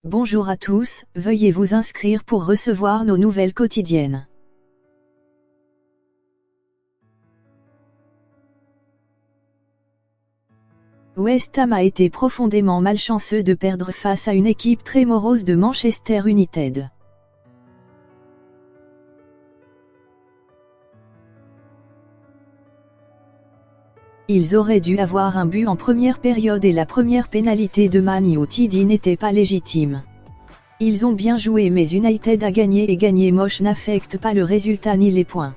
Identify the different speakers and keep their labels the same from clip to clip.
Speaker 1: Bonjour à tous, veuillez vous inscrire pour recevoir nos nouvelles quotidiennes. West Ham a été profondément malchanceux de perdre face à une équipe très morose de Manchester United. Ils auraient dû avoir un but en première période et la première pénalité de Man United n'était pas légitime. Ils ont bien joué mais United a gagné et gagner moche n'affecte pas le résultat ni les points.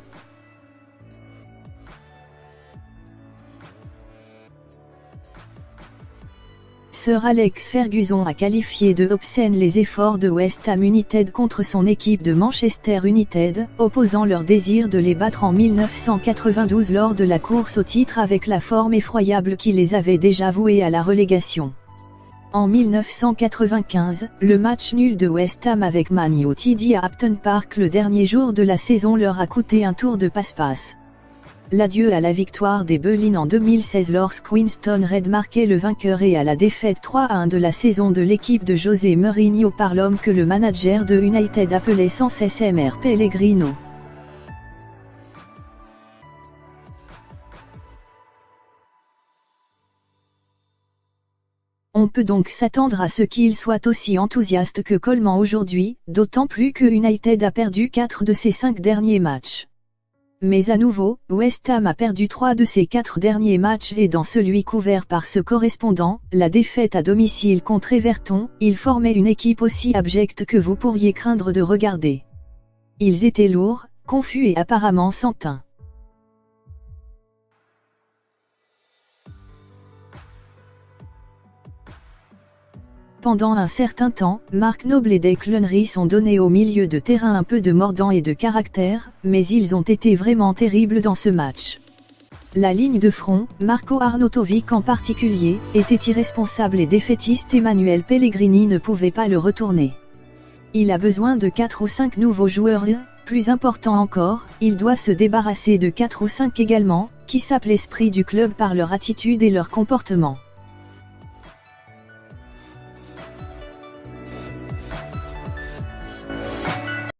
Speaker 1: Sir Alex Ferguson a qualifié de obscènes les efforts de West Ham United contre son équipe de Manchester United, opposant leur désir de les battre en 1992 lors de la course au titre avec la forme effroyable qui les avait déjà voués à la relégation. En 1995, le match nul de West Ham avec Man United à Upton Park le dernier jour de la saison leur a coûté un tour de passe-passe. L'adieu à la victoire des Bullins en 2016 lorsque Winston Reid marquait le vainqueur et à la défaite 3-1 de la saison de l'équipe de José Mourinho par l'homme que le manager de United appelait sans cesse Mr Pellegrino. On peut donc s'attendre à ce qu'il soit aussi enthousiaste que Coleman aujourd'hui, d'autant plus que United a perdu 4 de ses 5 derniers matchs. Mais à nouveau, West Ham a perdu 3 de ses 4 derniers matchs et dans celui couvert par ce correspondant, la défaite à domicile contre Everton, ils formaient une équipe aussi abjecte que vous pourriez craindre de regarder. Ils étaient lourds, confus et apparemment sans teint. Pendant un certain temps, Mark Noble et Declan Rice ont donné au milieu de terrain un peu de mordant et de caractère, mais ils ont été vraiment terribles dans ce match. La ligne de front, Marco Arnautovic en particulier, était irresponsable et défaitiste et Manuel Pellegrini ne pouvait pas le retourner. Il a besoin de 4 ou 5 nouveaux joueurs et, plus important encore, il doit se débarrasser de 4 ou 5 également, qui sapent l'esprit du club par leur attitude et leur comportement.